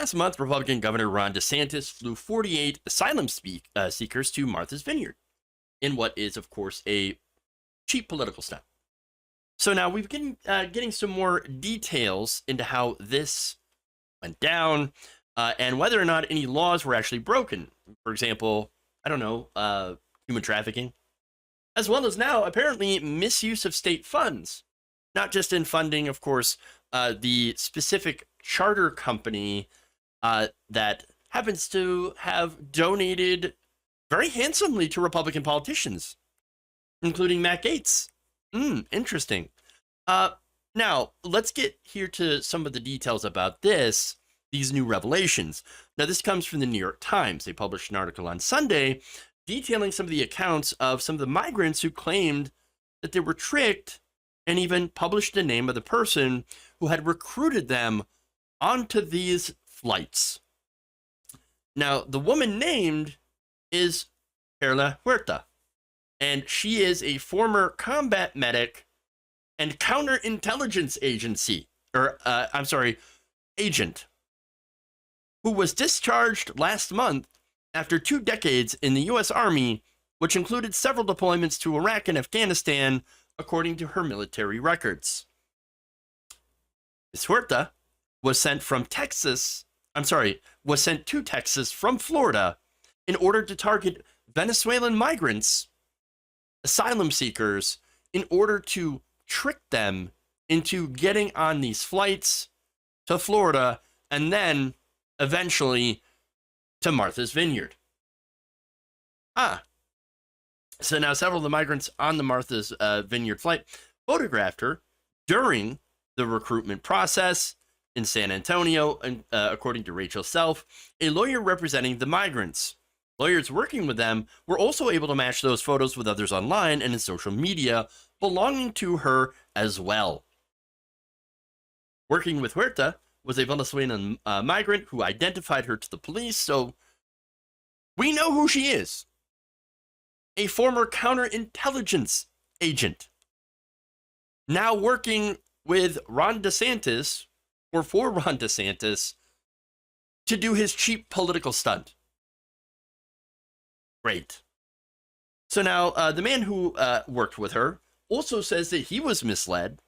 last month, Republican Governor Ron DeSantis flew 48 asylum seekers to Martha's Vineyard in what is, of course, a cheap political stunt. So now we've been getting some more details into how this went down and whether or not any laws were actually broken. For example, I don't know, human trafficking, as well as now apparently misuse of state funds, not just in funding, of course, the specific charter company that happens to have donated very handsomely to Republican politicians, including Matt Gaetz. Interesting. Now, let's get here to some of the details about these new revelations. Now, this comes from the New York Times. They published an article on Sunday detailing some of the accounts of some of the migrants who claimed that they were tricked, and even published the name of the person who had recruited them onto these flights. Now, the woman named is Perla Huerta, and she is a former combat medic and counterintelligence agent, who was discharged last month after 2 decades in the U.S. Army, which included several deployments to Iraq and Afghanistan, according to her military records. Ms. Huerta was sent to Texas from Florida in order to target Venezuelan migrants, asylum seekers, in order to trick them into getting on these flights to Florida and then eventually to Martha's Vineyard. So now several of the migrants on the Martha's Vineyard flight photographed her during the recruitment process in San Antonio, and according to Rachel Self, a lawyer representing the migrants. Lawyers working with them were also able to match those photos with others online and in social media belonging to her as well. Working with Huerta was a Venezuelan migrant who identified her to the police, so we know who she is. A former counterintelligence agent, now working with Ron DeSantis, or for Ron DeSantis, to do his cheap political stunt. Great. So now the man who worked with her also says that he was misled.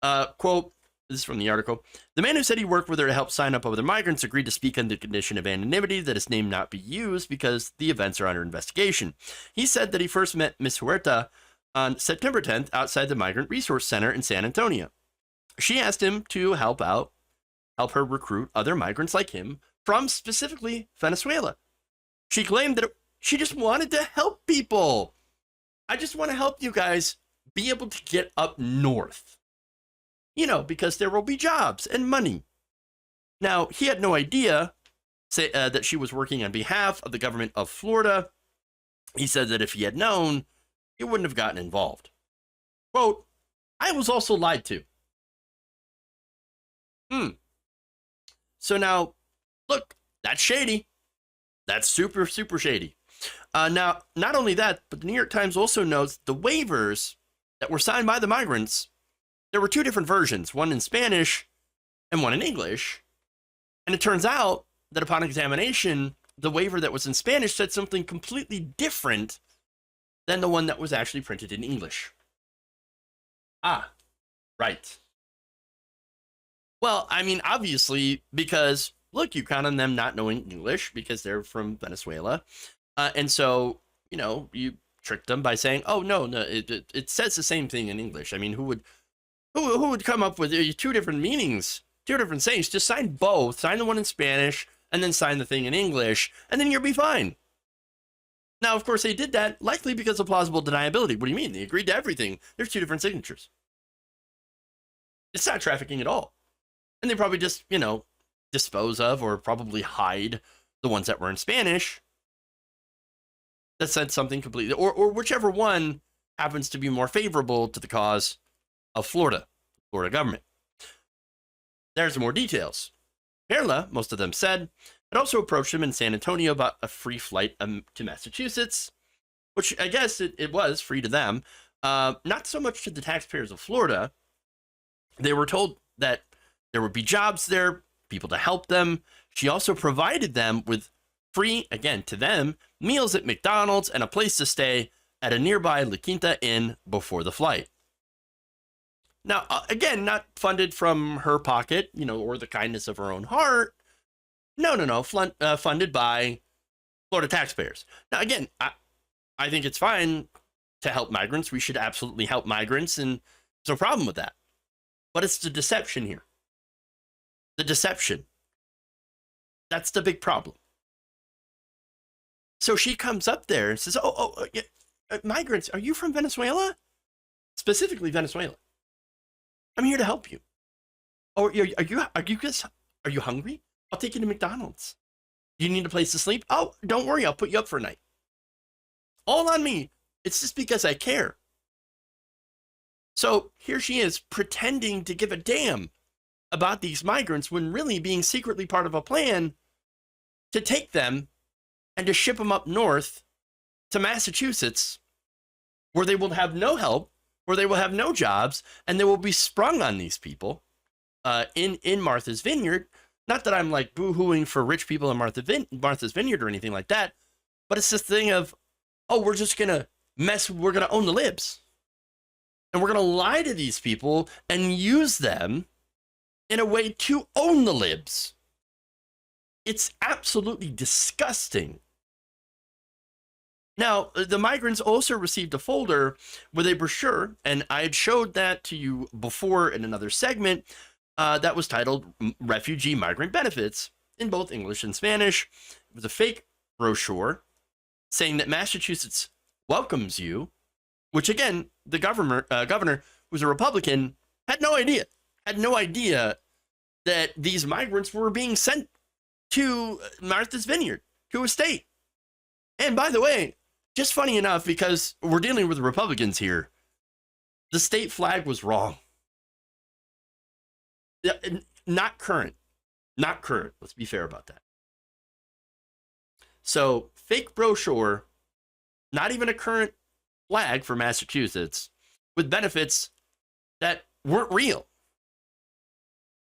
Quote, this is from the article. The man who said he worked with her to help sign up other migrants agreed to speak on the condition of anonymity that his name not be used because the events are under investigation. He said that he first met Ms. Huerta on September 10th outside the Migrant Resource Center in San Antonio. She asked him to help her recruit other migrants like him from specifically Venezuela. She claimed that she just wanted to help people. I just want to help you guys be able to get up north. You know, because there will be jobs and money. Now, he had no idea that she was working on behalf of the government of Florida. He said that if he had known, he wouldn't have gotten involved. Quote, I was also lied to. So now, look, that's shady. That's super, super shady. Now, not only that, but the New York Times also notes the waivers that were signed by the migrants. There were 2 different versions, one in Spanish and one in English. And it turns out that upon examination, the waiver that was in Spanish said something completely different than the one that was actually printed in English. Right. Well, I mean, obviously, because, look, you count on them not knowing English because they're from Venezuela. And so, you know, you tricked them by saying, oh, no, it says the same thing in English. I mean, who would come up with 2 different meanings, 2 different sayings? Just sign both. Sign the one in Spanish and then sign the thing in English, and then you'll be fine. Now, of course, they did that likely because of plausible deniability. What do you mean? They agreed to everything. There's 2 different signatures. It's not trafficking at all. And they probably just, you know, dispose of or probably hide the ones that were in Spanish that said something completely, or whichever one happens to be more favorable to the cause of Florida government. There's more details. Perla, most of them said, had also approached him in San Antonio about a free flight to Massachusetts, which I guess it was free to them. Not so much to the taxpayers of Florida. They were told that there would be jobs there people to help them. She also provided them with free, again, to them, meals at McDonald's and a place to stay at a nearby La Quinta Inn before the flight. Now, again, not funded from her pocket, or the kindness of her own heart. No. Funded by Florida taxpayers. Now, again, I think it's fine to help migrants. We should absolutely help migrants, and there's no problem with that. But it's the deception here. The deception. That's the big problem. So she comes up there and says, migrants, are you from Venezuela? Specifically Venezuela. I'm here to help you. Or are you hungry? I'll take you to McDonald's. You need a place to sleep? Oh, don't worry, I'll put you up for a night. All on me. It's just because I care. So here she is pretending to give a damn about these migrants when really being secretly part of a plan to take them and to ship them up north to Massachusetts, where they will have no help, where they will have no jobs, and they will be sprung on these people in Martha's Vineyard. Not that I'm like boo-hooing for rich people in Martha's Vineyard or anything like that, but it's this thing of, we're just going to we're going to own the libs. And we're going to lie to these people and use them in a way to own the libs. It's absolutely disgusting. Now, the migrants also received a folder with a brochure, and I had showed that to you before in another segment that was titled Refugee Migrant Benefits in both English and Spanish. It was a fake brochure saying that Massachusetts welcomes you, which again, the governor, who's a Republican, had no idea that these migrants were being sent to Martha's Vineyard, to a state. And by the way, just funny enough, because we're dealing with Republicans here, the state flag was wrong. Not current. Let's be fair about that. So, fake brochure, not even a current flag for Massachusetts, with benefits that weren't real.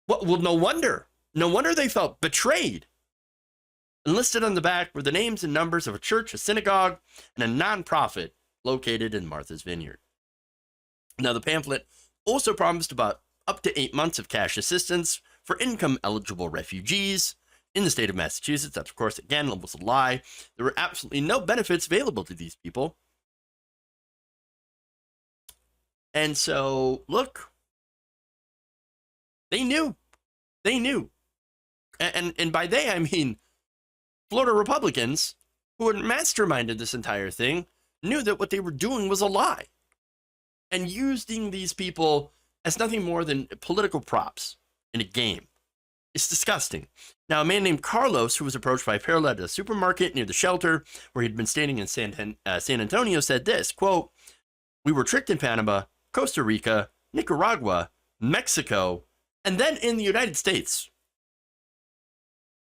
Well, no wonder they felt betrayed. Enlisted on the back were the names and numbers of a church, a synagogue, and a nonprofit located in Martha's Vineyard. Now, the pamphlet also promised about up to 8 months of cash assistance for income-eligible refugees in the state of Massachusetts. That, of course, again, was a lie. There were absolutely no benefits available to these people. And so, look, they knew. And by they, I mean Florida Republicans, who had masterminded this entire thing, knew that what they were doing was a lie and using these people as nothing more than political props in a game. It's disgusting. Now, a man named Carlos, who was approached by Perla at a supermarket near the shelter where he'd been standing in San Antonio, said this, quote, "We were tricked in Panama, Costa Rica, Nicaragua, Mexico, and then in the United States."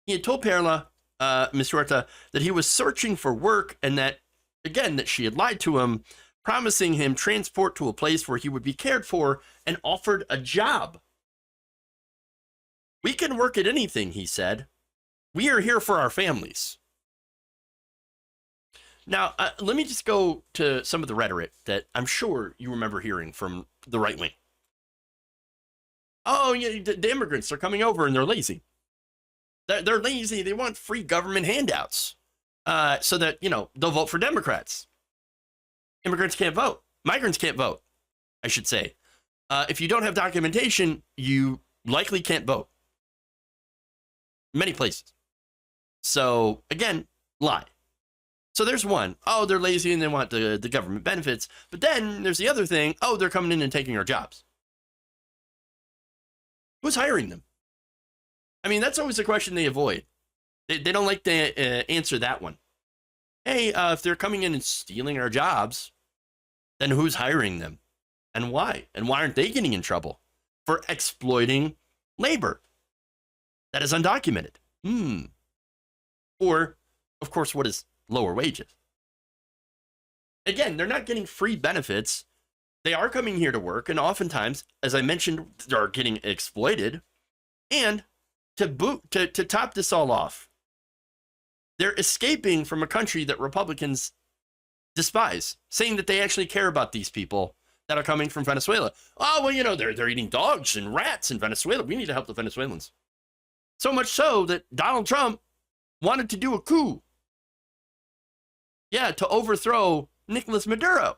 He had told Perla, Ms. Huerta, that he was searching for work and that, again, that she had lied to him, promising him transport to a place where he would be cared for and offered a job. "We can work at anything," he said. "We are here for our families." Now, let me just go to some of the rhetoric that I'm sure you remember hearing from the right wing. Oh, yeah, the immigrants are coming over and they're lazy. They're lazy. They want free government handouts so that, they'll vote for Democrats. Immigrants can't vote. Migrants can't vote, I should say. If you don't have documentation, you likely can't vote. Many places. So, again, lie. So there's one. Oh, they're lazy and they want the government benefits. But then there's the other thing. Oh, they're coming in and taking our jobs. Who's hiring them? I mean, that's always a question they avoid. They don't like to answer that one. Hey, if they're coming in and stealing our jobs, then who's hiring them? And why? And why aren't they getting in trouble for exploiting labor that is undocumented? Or, of course, what is lower wages? Again, they're not getting free benefits. They are coming here to work, and oftentimes, as I mentioned, they're getting exploited. And to top this all off, they're escaping from a country that Republicans despise, saying that they actually care about these people that are coming from Venezuela. Oh, well, they're eating dogs and rats in Venezuela. We need to help the Venezuelans. So much so that Donald Trump wanted to do a coup. Yeah, to overthrow Nicolas Maduro.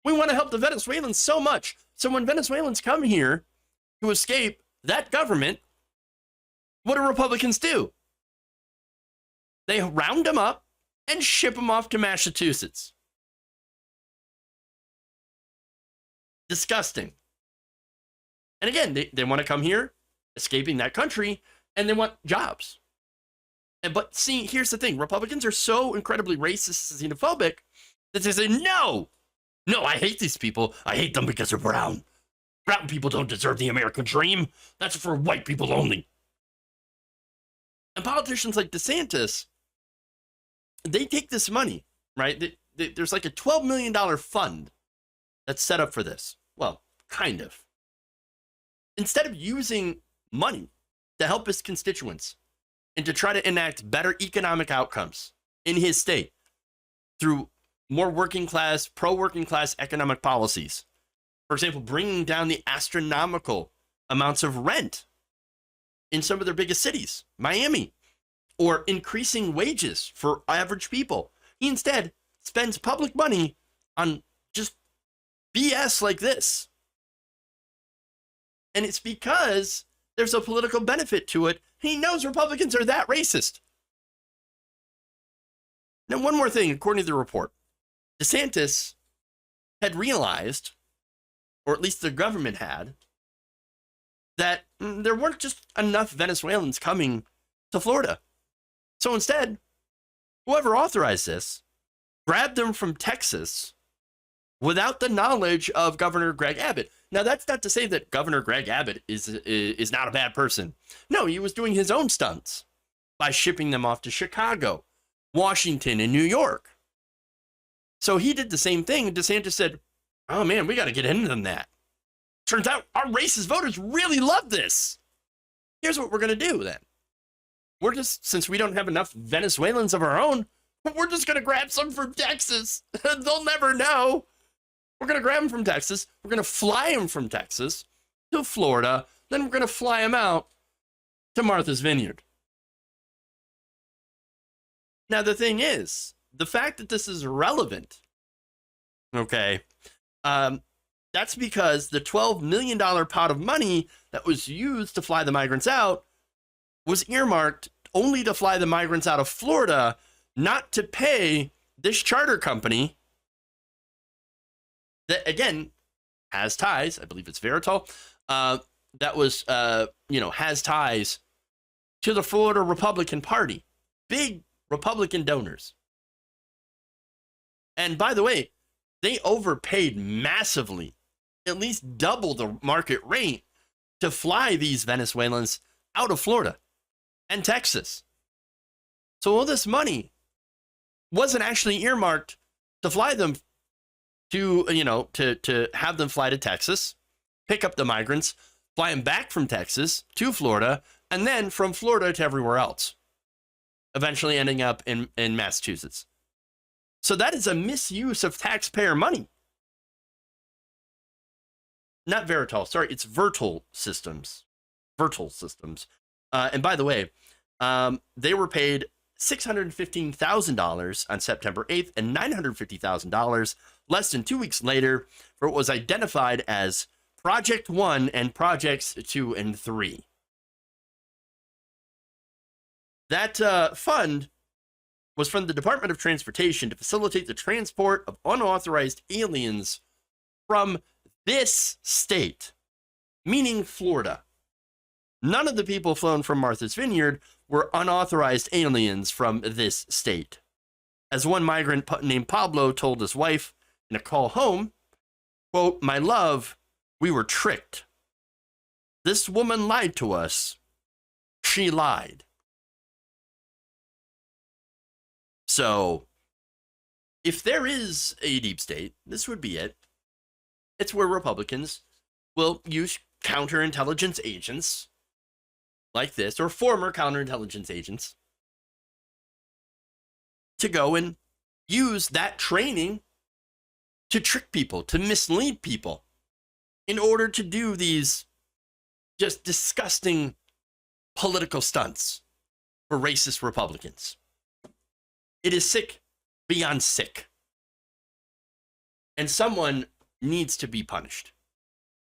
We want to help the Venezuelans so much. So when Venezuelans come here to escape that government, what do Republicans do? They round them up and ship them off to Massachusetts. Disgusting. And again, they want to come here, escaping that country, and they want jobs. But see, here's the thing. Republicans are so incredibly racist and xenophobic that they say, no, I hate these people. I hate them because they're brown. Brown people don't deserve the American dream. That's for white people only. And politicians like DeSantis, they take this money, right? There's like a $12 million fund that's set up for this. Well, kind of. Instead of using money to help his constituents and to try to enact better economic outcomes in his state through more pro-working class economic policies, for example, bringing down the astronomical amounts of rent in some of their biggest cities, Miami, or increasing wages for average people. He instead spends public money on just BS like this. And it's because there's a political benefit to it. He knows Republicans are that racist. Now, one more thing, according to the report, DeSantis had realized, or at least the government had, that there weren't just enough Venezuelans coming to Florida. So instead, whoever authorized this grabbed them from Texas without the knowledge of Governor Greg Abbott. Now, that's not to say that Governor Greg Abbott is not a bad person. No, he was doing his own stunts by shipping them off to Chicago, Washington, and New York. So he did the same thing, and DeSantis said, oh man, we got to get into that. Turns out our racist voters really love this. Here's what we're going to do then. Since we don't have enough Venezuelans of our own, we're just going to grab some from Texas. They'll never know. We're going to grab them from Texas. We're going to fly them from Texas to Florida. Then we're going to fly them out to Martha's Vineyard. Now, the thing is, the fact that this is relevant, okay, that's because the $12 million pot of money that was used to fly the migrants out was earmarked only to fly the migrants out of Florida, not to pay this charter company that, again, has ties, I believe it's Veritol, has ties to the Florida Republican Party. Big Republican donors. And by the way, they overpaid massively, at least double the market rate, to fly these Venezuelans out of Florida and Texas. So all this money wasn't actually earmarked to fly them to have them fly to Texas, pick up the migrants, fly them back from Texas to Florida, and then from Florida to everywhere else, eventually ending up in Massachusetts. So that is a misuse of taxpayer money. Not Veritol, sorry, it's Vertol Systems. And by the way, they were paid $615,000 on September 8th and $950,000 less than 2 weeks later for what was identified as Project 1 and Projects 2 and 3. That fund was from the Department of Transportation to facilitate the transport of unauthorized aliens from this state, meaning Florida. None of the people flown from Martha's Vineyard were unauthorized aliens from this state. As one migrant named Pablo told his wife in a call home, quote, "My love, we were tricked. This woman lied to us. She lied." So, if there is a deep state, this would be it. It's where Republicans will use counterintelligence agents like this, or former counterintelligence agents, to go and use that training to trick people, to mislead people, in order to do these just disgusting political stunts for racist Republicans. It is sick beyond sick. And someone needs to be punished.